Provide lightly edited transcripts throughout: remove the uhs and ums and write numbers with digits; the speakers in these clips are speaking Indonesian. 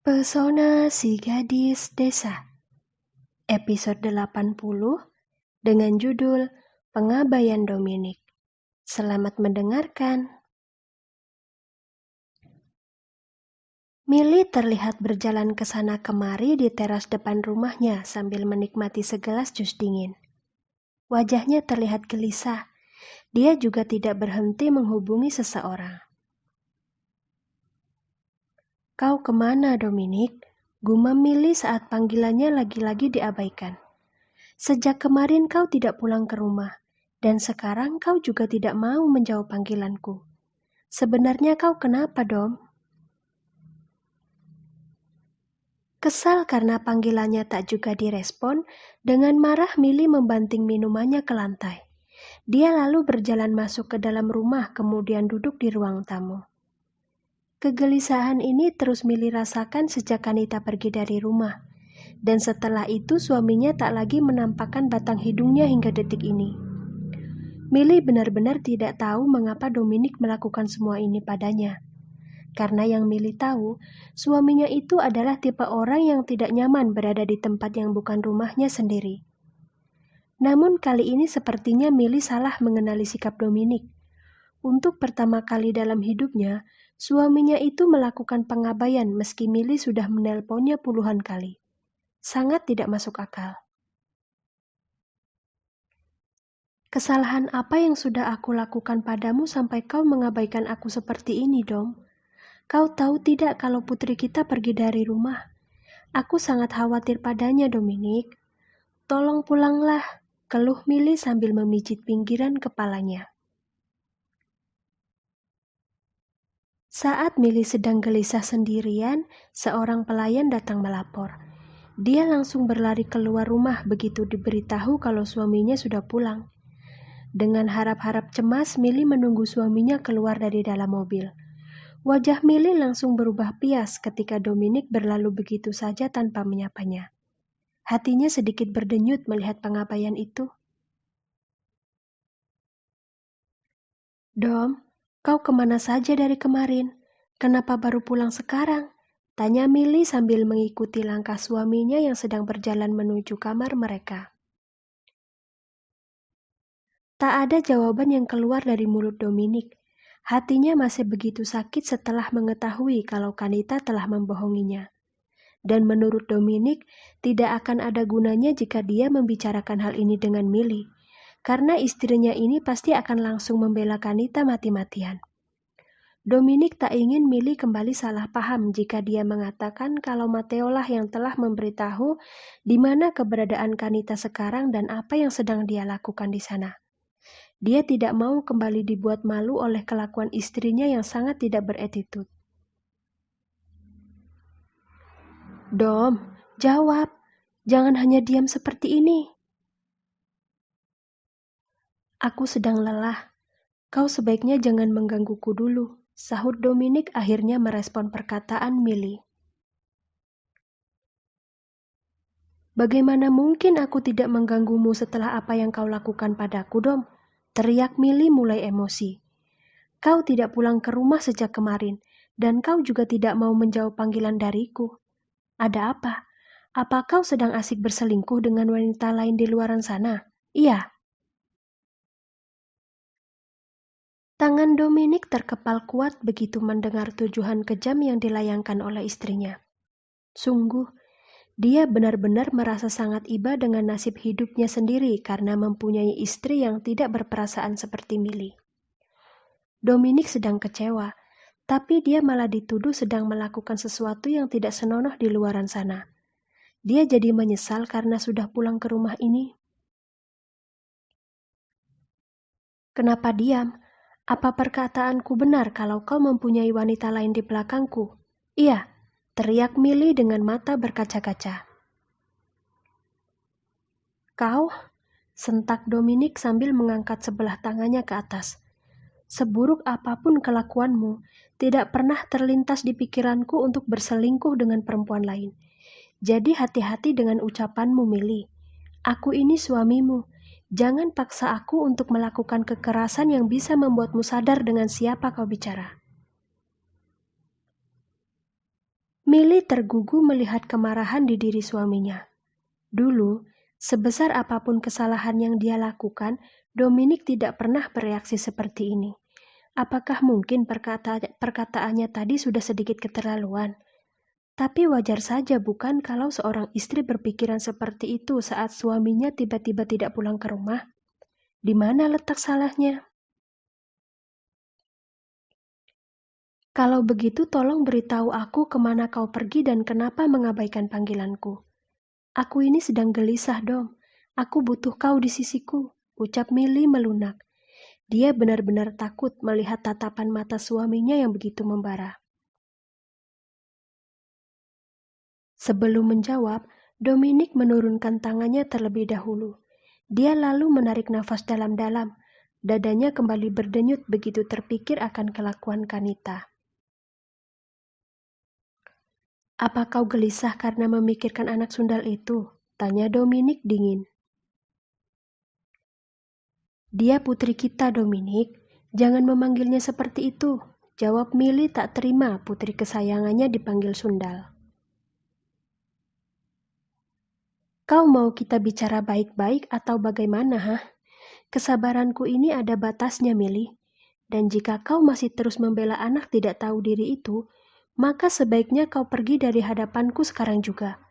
Pesona si Gadis Desa, episode 80 dengan judul Pengabaian Dominik. Selamat mendengarkan. Milly terlihat berjalan ke sana kemari di teras depan rumahnya sambil menikmati segelas jus dingin. Wajahnya terlihat gelisah. Dia juga tidak berhenti menghubungi seseorang. "Kau kemana, Dominik?" gumam Milly saat panggilannya lagi-lagi diabaikan. "Sejak kemarin kau tidak pulang ke rumah, dan sekarang kau juga tidak mau menjawab panggilanku. Sebenarnya kau kenapa, Dom?" Kesal karena panggilannya tak juga direspon, dengan marah Milly membanting minumannya ke lantai. Dia lalu berjalan masuk ke dalam rumah kemudian duduk di ruang tamu. Kegelisahan ini terus Milly rasakan sejak Kanita pergi dari rumah. Dan setelah itu suaminya tak lagi menampakkan batang hidungnya hingga detik ini. Milly benar-benar tidak tahu mengapa Dominik melakukan semua ini padanya. Karena yang Milly tahu, suaminya itu adalah tipe orang yang tidak nyaman berada di tempat yang bukan rumahnya sendiri. Namun kali ini sepertinya Milly salah mengenali sikap Dominik. Untuk pertama kali dalam hidupnya, suaminya itu melakukan pengabaian meski Milly sudah menelponnya puluhan kali. Sangat tidak masuk akal. "Kesalahan apa yang sudah aku lakukan padamu sampai kau mengabaikan aku seperti ini, Dom? Kau tahu tidak kalau putri kita pergi dari rumah? Aku sangat khawatir padanya, Dominik. Tolong pulanglah," keluh Milly sambil memijit pinggiran kepalanya. Saat Milly sedang gelisah sendirian, seorang pelayan datang melapor. Dia langsung berlari keluar rumah begitu diberitahu kalau suaminya sudah pulang. Dengan harap-harap cemas, Milly menunggu suaminya keluar dari dalam mobil. Wajah Milly langsung berubah pias ketika Dominik berlalu begitu saja tanpa menyapanya. Hatinya sedikit berdenyut melihat pengabaian itu. "Dom, kau kemana saja dari kemarin? Kenapa baru pulang sekarang?" tanya Milly sambil mengikuti langkah suaminya yang sedang berjalan menuju kamar mereka. Tak ada jawaban yang keluar dari mulut Dominik. Hatinya masih begitu sakit setelah mengetahui kalau Kanita telah membohonginya. Dan menurut Dominik, tidak akan ada gunanya jika dia membicarakan hal ini dengan Milly, karena istrinya ini pasti akan langsung membela Kanita mati-matian. Dominik tak ingin Milly kembali salah paham jika dia mengatakan kalau Matteo lah yang telah memberitahu di mana keberadaan Kanita sekarang dan apa yang sedang dia lakukan di sana. Dia tidak mau kembali dibuat malu oleh kelakuan istrinya yang sangat tidak beretitut. "Dom, jawab. Jangan hanya diam seperti ini." "Aku sedang lelah. Kau sebaiknya jangan menggangguku dulu," sahut Dominik akhirnya merespon perkataan Milly. "Bagaimana mungkin aku tidak mengganggumu setelah apa yang kau lakukan padaku, Dom?" teriak Milly mulai emosi. "Kau tidak pulang ke rumah sejak kemarin, dan kau juga tidak mau menjawab panggilan dariku. Ada apa? Apa kau sedang asik berselingkuh dengan wanita lain di luaran sana? Iya." Tangan Dominik terkepal kuat begitu mendengar tuduhan kejam yang dilayangkan oleh istrinya. Sungguh, dia benar-benar merasa sangat iba dengan nasib hidupnya sendiri karena mempunyai istri yang tidak berperasaan seperti Milly. Dominik sedang kecewa, tapi dia malah dituduh sedang melakukan sesuatu yang tidak senonoh di luaran sana. Dia jadi menyesal karena sudah pulang ke rumah ini. "Kenapa diam? Apa perkataanku benar kalau kau mempunyai wanita lain di belakangku?" "Iya," teriak Milly dengan mata berkaca-kaca. "Kau?" sentak Dominik sambil mengangkat sebelah tangannya ke atas. "Seburuk apapun kelakuanmu, tidak pernah terlintas di pikiranku untuk berselingkuh dengan perempuan lain. Jadi hati-hati dengan ucapanmu, Milly. Aku ini suamimu. Jangan paksa aku untuk melakukan kekerasan yang bisa membuatmu sadar dengan siapa kau bicara." Milly tergugu melihat kemarahan di diri suaminya. Dulu, sebesar apapun kesalahan yang dia lakukan, Dominic tidak pernah bereaksi seperti ini. Apakah mungkin perkataannya tadi sudah sedikit keterlaluan? Tapi wajar saja bukan kalau seorang istri berpikiran seperti itu saat suaminya tiba-tiba tidak pulang ke rumah? Di mana letak salahnya? Kalau begitu tolong beritahu aku kemana kau pergi dan kenapa mengabaikan panggilanku. Aku ini sedang gelisah, Dom. Aku butuh kau di sisiku, ucap Milly melunak. Dia benar-benar takut melihat tatapan mata suaminya yang begitu membara. Sebelum menjawab, Dominic menurunkan tangannya terlebih dahulu. Dia lalu menarik nafas dalam-dalam. Dadanya kembali berdenyut begitu terpikir akan kelakuan Kanita. Apa kau gelisah karena memikirkan anak sundal itu? Tanya Dominic dingin. Dia putri kita, Dominic. Jangan memanggilnya seperti itu. Jawab Milly tak terima putri kesayangannya dipanggil sundal. Kau mau kita bicara baik-baik atau bagaimana, hah? Kesabaranku ini ada batasnya, Milly. Dan jika kau masih terus membela anak tidak tahu diri itu, maka sebaiknya kau pergi dari hadapanku sekarang juga.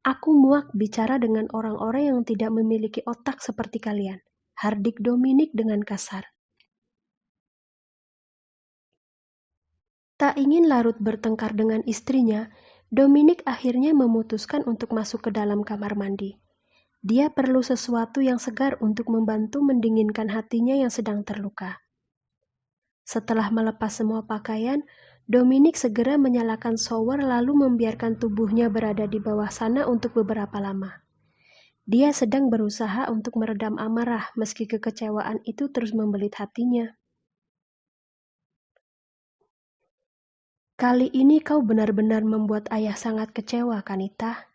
Aku muak bicara dengan orang-orang yang tidak memiliki otak seperti kalian. Hardik Dominic dengan kasar. Tak ingin larut bertengkar dengan istrinya, Dominic akhirnya memutuskan untuk masuk ke dalam kamar mandi. Dia perlu sesuatu yang segar untuk membantu mendinginkan hatinya yang sedang terluka. Setelah melepas semua pakaian, Dominic segera menyalakan shower lalu membiarkan tubuhnya berada di bawah sana untuk beberapa lama. Dia sedang berusaha untuk meredam amarah meski kekecewaan itu terus membelit hatinya. Kali ini kau benar-benar membuat ayah sangat kecewa, Kanita.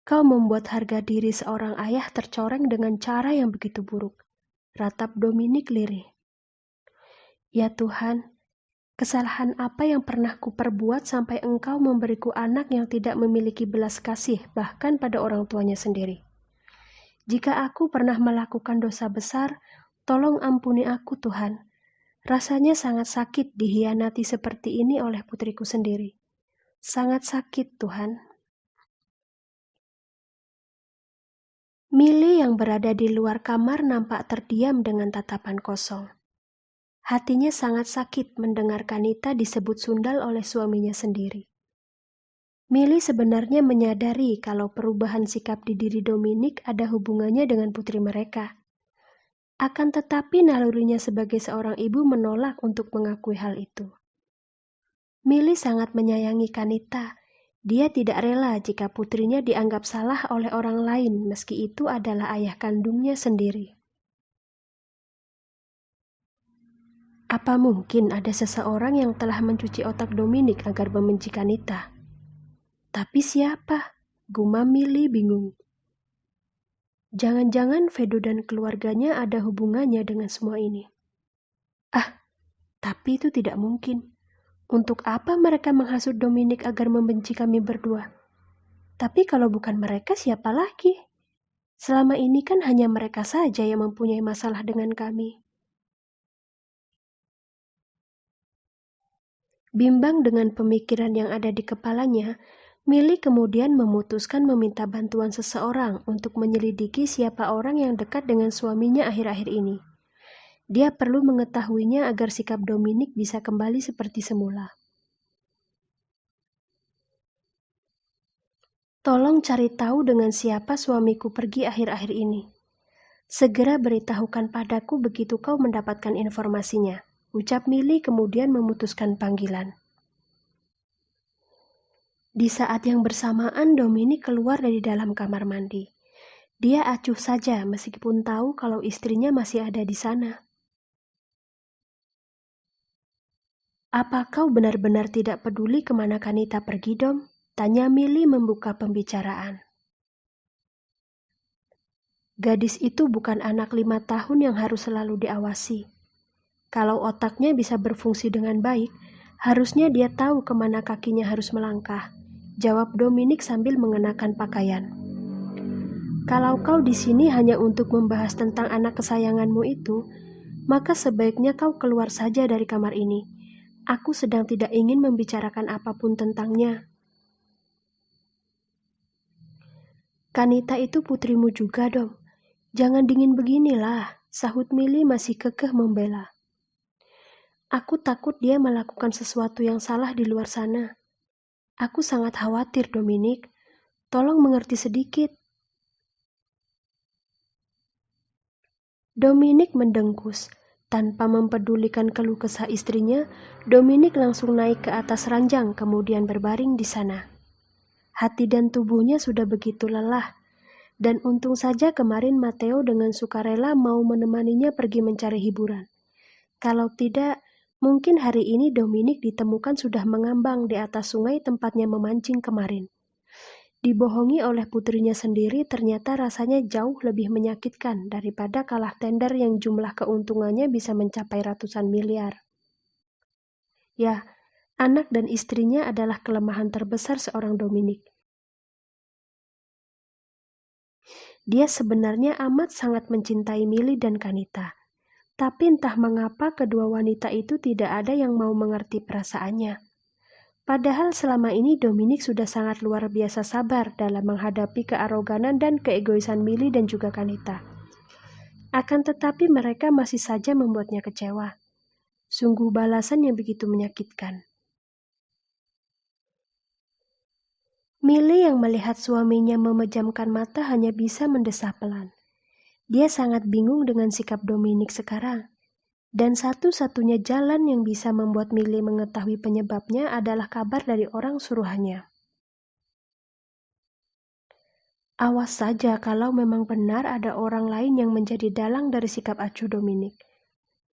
Kau membuat harga diri seorang ayah tercoreng dengan cara yang begitu buruk. Ratap Dominic lirih. Ya Tuhan, kesalahan apa yang pernah kuperbuat sampai engkau memberiku anak yang tidak memiliki belas kasih bahkan pada orang tuanya sendiri? Jika aku pernah melakukan dosa besar, tolong ampuni aku Tuhan. Rasanya sangat sakit dihianati seperti ini oleh putriku sendiri. Sangat sakit Tuhan. Milly yang berada di luar kamar nampak terdiam dengan tatapan kosong. Hatinya sangat sakit mendengar Kanita disebut sundal oleh suaminya sendiri. Milly sebenarnya menyadari kalau perubahan sikap di diri Dominic ada hubungannya dengan putri mereka. Akan tetapi nalurinya sebagai seorang ibu menolak untuk mengakui hal itu. Milly sangat menyayangi Kanita. Dia tidak rela jika putrinya dianggap salah oleh orang lain meski itu adalah ayah kandungnya sendiri. Apa mungkin ada seseorang yang telah mencuci otak Dominic agar membenci Kanita? Tapi siapa? Gumam Milly bingung. Jangan-jangan Vedo dan keluarganya ada hubungannya dengan semua ini. Tapi itu tidak mungkin. Untuk apa mereka menghasut Dominic agar membenci kami berdua? Tapi kalau bukan mereka, siapa lagi? Selama ini kan hanya mereka saja yang mempunyai masalah dengan kami. Bimbang dengan pemikiran yang ada di kepalanya, Milly kemudian memutuskan meminta bantuan seseorang untuk menyelidiki siapa orang yang dekat dengan suaminya akhir-akhir ini. Dia perlu mengetahuinya agar sikap Dominic bisa kembali seperti semula. Tolong cari tahu dengan siapa suamiku pergi akhir-akhir ini. Segera beritahukan padaku begitu kau mendapatkan informasinya, ucap Milly kemudian memutuskan panggilan. Di saat yang bersamaan Dominic keluar dari dalam kamar mandi. Dia acuh saja meskipun tahu kalau istrinya masih ada di sana. Apa kau benar-benar tidak peduli kemana Kanita pergi, Dom? Tanya Milly membuka pembicaraan. Gadis itu bukan anak 5 tahun yang harus selalu diawasi. Kalau otaknya bisa berfungsi dengan baik, harusnya dia tahu kemana kakinya harus melangkah. jawab Dominic sambil mengenakan pakaian. Kalau kau di sini hanya untuk membahas tentang anak kesayanganmu itu, maka sebaiknya kau keluar saja dari kamar ini. Aku sedang tidak ingin membicarakan apapun tentangnya. Kanita itu putrimu juga dong. Jangan dingin beginilah, sahut Milly masih kekeh membela. Aku takut dia melakukan sesuatu yang salah di luar sana. Aku sangat khawatir, Dominic. Tolong mengerti sedikit. Dominic mendengkus. Tanpa mempedulikan keluh kesah istrinya, Dominic langsung naik ke atas ranjang kemudian berbaring di sana. Hati dan tubuhnya sudah begitu lelah. Dan untung saja kemarin Matteo dengan sukarela mau menemaninya pergi mencari hiburan. Kalau tidak, mungkin hari ini Dominic ditemukan sudah mengambang di atas sungai tempatnya memancing kemarin. Dibohongi oleh putrinya sendiri ternyata rasanya jauh lebih menyakitkan daripada kalah tender yang jumlah keuntungannya bisa mencapai ratusan miliar. Ya, anak dan istrinya adalah kelemahan terbesar seorang Dominic. Dia sebenarnya amat sangat mencintai Milly dan Kanita. Tapi entah mengapa kedua wanita itu tidak ada yang mau mengerti perasaannya. Padahal selama ini Dominic sudah sangat luar biasa sabar dalam menghadapi kearoganan dan keegoisan Milly dan juga Kanita. Akan tetapi mereka masih saja membuatnya kecewa. Sungguh balasan yang begitu menyakitkan. Milly yang melihat suaminya memejamkan mata hanya bisa mendesah pelan. Dia sangat bingung dengan sikap Dominic sekarang. Dan satu-satunya jalan yang bisa membuat Milly mengetahui penyebabnya adalah kabar dari orang suruhannya. Awas saja kalau memang benar ada orang lain yang menjadi dalang dari sikap acuh Dominic.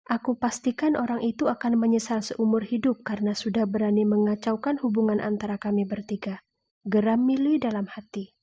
Aku pastikan orang itu akan menyesal seumur hidup karena sudah berani mengacaukan hubungan antara kami bertiga. Geram Milly dalam hati.